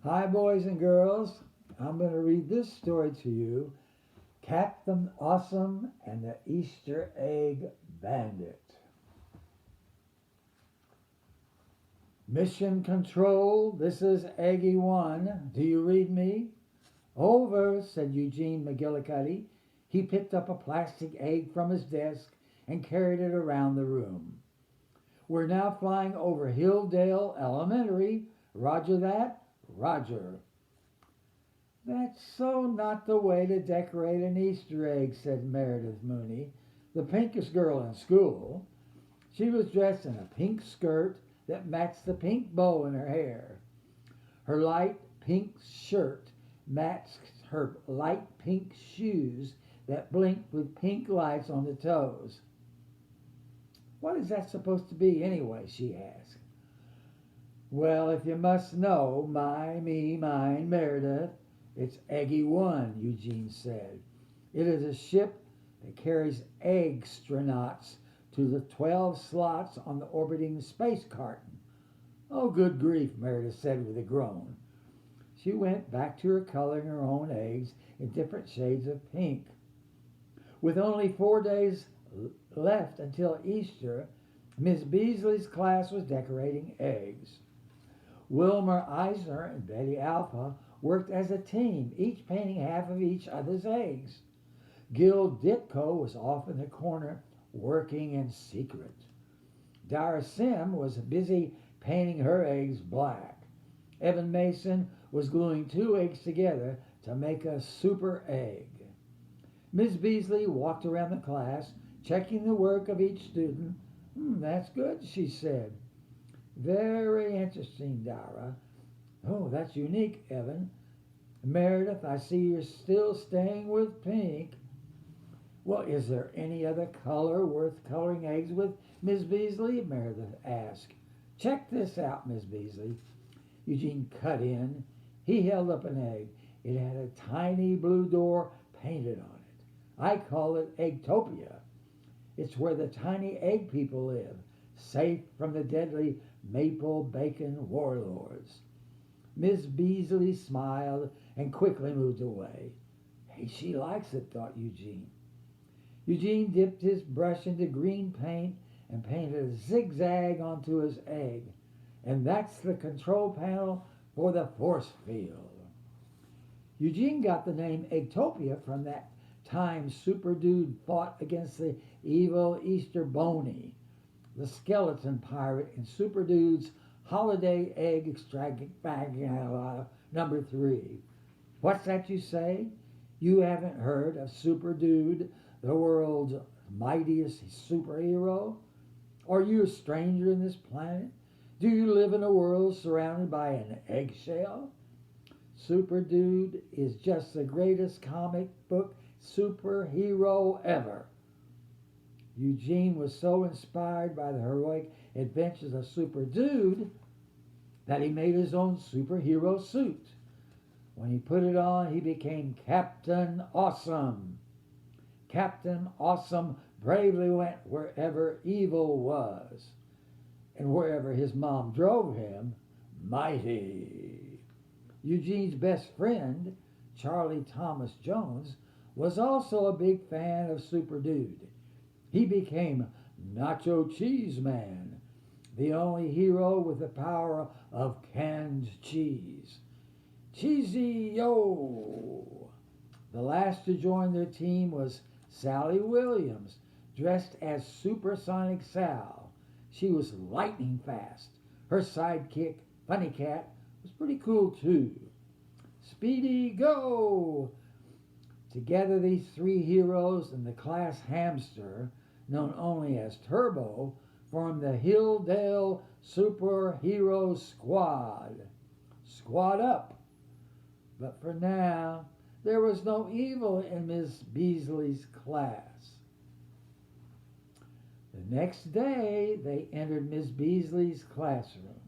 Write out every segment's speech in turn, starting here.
Hi, boys and girls. I'm going to read this story to you, Captain Awesome and the Easter Egg Bandit. Mission Control, this is Eggy 1. Do you read me? Over, said Eugene McGillicuddy. He picked up a plastic egg from his desk and carried it around the room. We're now flying over Hilldale Elementary. Roger that? Roger. That's so not the way to decorate an Easter egg, said Meredith Mooney, the pinkest girl in school. She was dressed in a pink skirt that matched the pink bow in her hair. Her light pink shirt matched her light pink shoes that blinked with pink lights on the toes. What is that supposed to be anyway? She asked. Well, if you must know, mine, Meredith, it's Eggy 1, Eugene said. It is a ship that carries astronauts to the 12 slots on the orbiting space carton. Oh, good grief, Meredith said with a groan. She went back to her coloring her own eggs in different shades of pink. With only 4 days left until Easter, Miss Beasley's class was decorating eggs. Wilmer Eisner and Betty Alpha worked as a team, each painting half of each other's eggs. Gil Ditko was off in the corner working in secret. Dara Sim was busy painting her eggs black. Evan Mason was gluing 2 eggs together to make a super egg. Miss Beasley walked around the class, checking the work of each student. That's good, she said. Very interesting, Dara. Oh, that's unique, Evan. Meredith, I see you're still staying with pink. Well, is there any other color worth coloring eggs with, Miss Beasley? Meredith asked. Check this out, Miss Beasley. Eugene cut in. He held up an egg. It had a tiny blue door painted on it. I call it Eggtopia. It's where the tiny egg people live, safe from the deadly maple bacon warlords. Miss Beasley smiled and quickly moved away. Hey, she likes it, thought Eugene. Eugene dipped his brush into green paint and painted a zigzag onto his egg. And that's the control panel for the force field. Eugene got the name Eggtopia from that time Super Dude fought against the evil Easter Boney, the skeleton pirate in Super Dude's Holiday Egg Extraction number 3. What's that you say? You haven't heard of Super Dude, the world's mightiest superhero? Are you a stranger in this planet? Do you live in a world surrounded by an eggshell? Super Dude is just the greatest comic book superhero ever. Eugene was so inspired by the heroic adventures of Super Dude that he made his own superhero suit. When he put it on, he became Captain Awesome. Captain Awesome bravely went wherever evil was, and wherever his mom drove him, mighty. Eugene's best friend, Charlie Thomas Jones, was also a big fan of Super Dude. He became Nacho Cheese Man, the only hero with the power of canned cheese. Cheesy yo! The last to join their team was Sally Williams, dressed as Supersonic Sal. She was lightning fast. Her sidekick, Funny Cat, was pretty cool too. Speedy go! Together, these 3 heroes and the class hamster, known only as Turbo, formed the Hilldale Superhero Squad. Squad up! But for now, there was no evil in Miss Beasley's class. The next day, they entered Miss Beasley's classroom.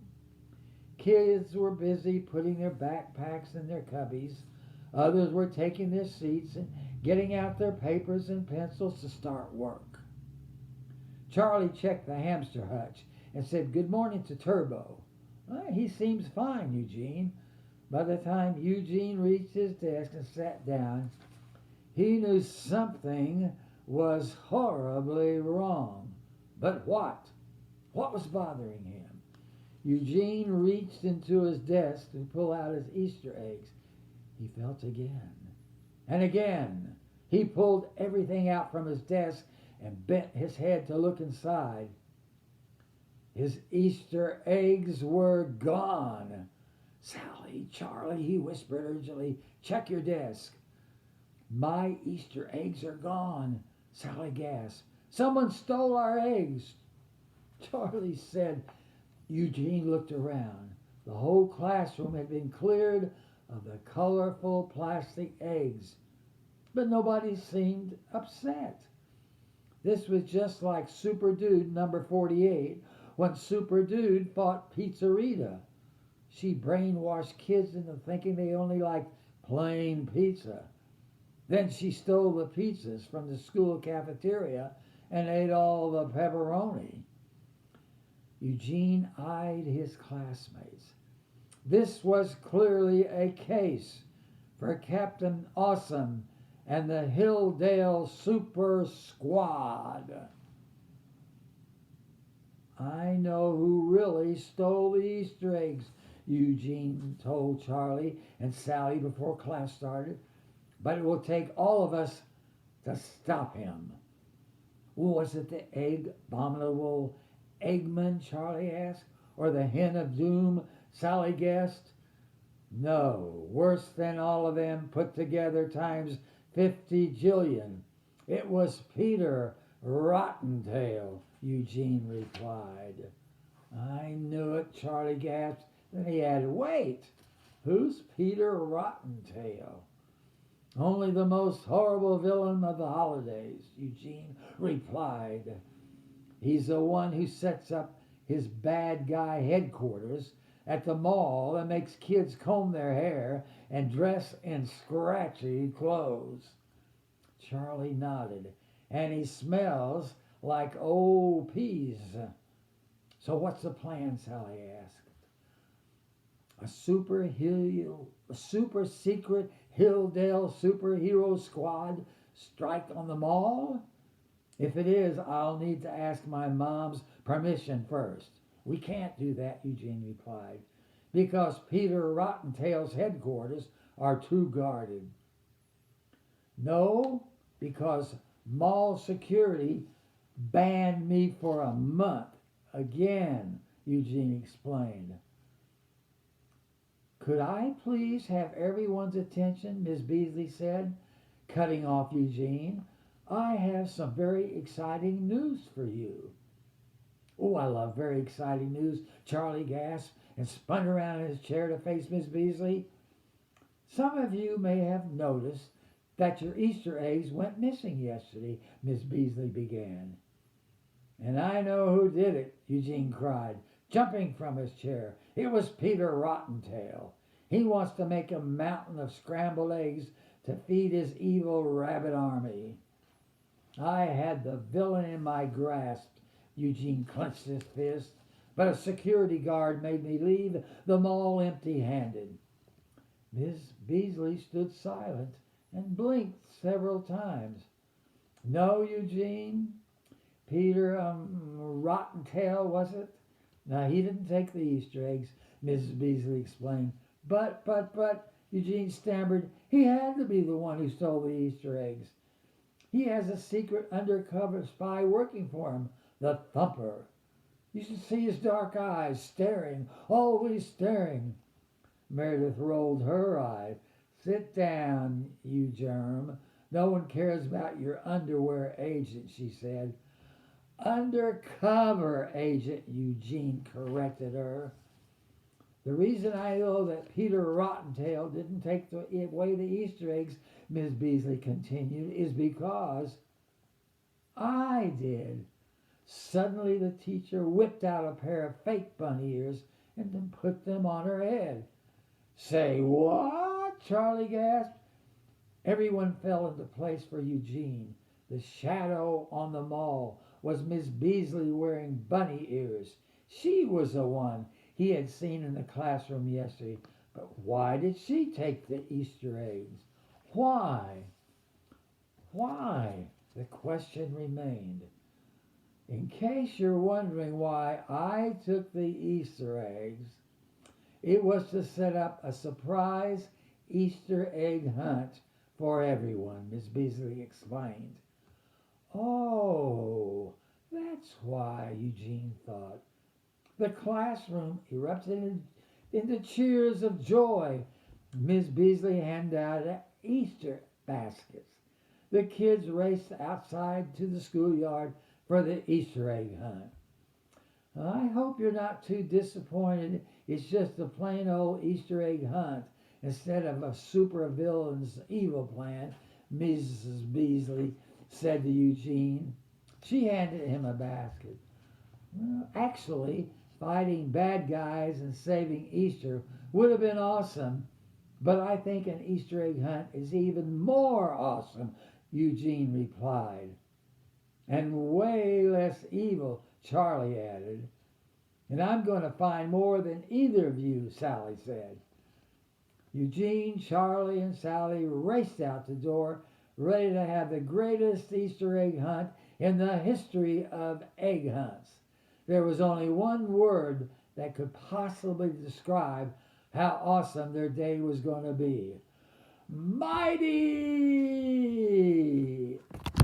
Kids were busy putting their backpacks in their cubbies. Others were taking their seats and getting out their papers and pencils to start work. Charlie checked the hamster hutch and said good morning to Turbo. He seems fine, Eugene. By the time Eugene reached his desk and sat down, he knew something was horribly wrong. But what? What was bothering him? Eugene reached into his desk to pull out his Easter eggs. He felt again. And again. He pulled everything out from his desk and bent his head to look inside. His Easter eggs were gone. "Sally, Charlie," he whispered urgently, "check your desk." "My Easter eggs are gone," Sally gasped. "Someone stole our eggs." Charlie said. Eugene looked around. The whole classroom had been cleared of the colorful plastic eggs, but nobody seemed upset. This was just like Super Dude number 48 when Super Dude fought Pizzarita. She brainwashed kids into thinking they only liked plain pizza. Then she stole the pizzas from the school cafeteria and ate all the pepperoni. Eugene eyed his classmates. This was clearly a case for Captain Awesome and the Hilldale Super Squad. "I know who really stole the Easter eggs," Eugene told Charlie and Sally before class started. "But it will take all of us to stop him." "Was it the abominable Eggman?" Charlie asked. "Or the Hen of Doom?" Sally guessed. "No, worse than all of them put together times 50 jillion. It was Peter Rottentail," Eugene replied. "I knew it," Charlie gasped. Then he added, "Wait, who's Peter Rottentail?" "Only the most horrible villain of the holidays," Eugene replied. "He's the one who sets up his bad guy headquarters at the mall and makes kids comb their hair and dress in scratchy clothes." Charlie nodded. "And he smells like old peas." "So what's the plan?" Sally asked. A super secret Hilldale superhero squad strike on the mall? "If it is, I'll need to ask my mom's permission first." "We can't do that," Eugene replied, "because Peter Rottentail's headquarters are too guarded." "No, because mall security banned me for a month again," Eugene explained. "Could I please have everyone's attention?" Miss Beasley said, cutting off Eugene. "I have some very exciting news for you." "Oh, I love very exciting news," Charlie gasped and spun around in his chair to face Miss Beasley. "Some of you may have noticed that your Easter eggs went missing yesterday," Miss Beasley began. "And I know who did it," Eugene cried, jumping from his chair. "It was Peter Rottentail. He wants to make a mountain of scrambled eggs to feed his evil rabbit army." I had the villain in my grasp. Eugene clenched his fist. But a security guard made me leave the mall empty-handed. Miss Beasley stood silent and blinked several times. "No, Eugene? Peter Rottentail, was it?" "No, he didn't take the Easter eggs," Mrs. Beasley explained. But, Eugene stammered, "he had to be the one who stole the Easter eggs. He has a secret undercover spy working for him, the Thumper. You should see his dark eyes, staring, always staring." Meredith rolled her eye. "Sit down, you germ. No one cares about your underwear agent," she said. "Undercover agent," Eugene corrected her. "The reason I know that Peter Rottentail didn't take away the Easter eggs," Miss Beasley continued, "is because I did." Suddenly the teacher whipped out a pair of fake bunny ears and then put them on her head. "Say what?" Charlie gasped. Everyone fell into place for Eugene. The shadow on the mall was Miss Beasley wearing bunny ears. She was the one he had seen in the classroom yesterday. But why did she take the Easter eggs? Why? Why? The question remained. In case you're wondering why I took the Easter eggs, it was to set up a surprise Easter egg hunt for everyone, Miss Beasley explained. Oh, that's why, Eugene thought. The classroom erupted into cheers of joy. Miss Beasley handed out Easter baskets. The kids raced outside to the schoolyard for the Easter egg hunt. I hope you're not too disappointed. It's just a plain old Easter egg hunt instead of a supervillain's evil plan, Mrs. Beasley said to Eugene. She handed him a basket. Well, actually, fighting bad guys and saving Easter would have been awesome, but I think an Easter egg hunt is even more awesome, Eugene replied. And way less evil, Charlie added. And I'm going to find more than either of you, Sally said. Eugene, Charlie, and Sally raced out the door, ready to have the greatest Easter egg hunt in the history of egg hunts. There was only one word that could possibly describe how awesome their day was going to be. Mighty!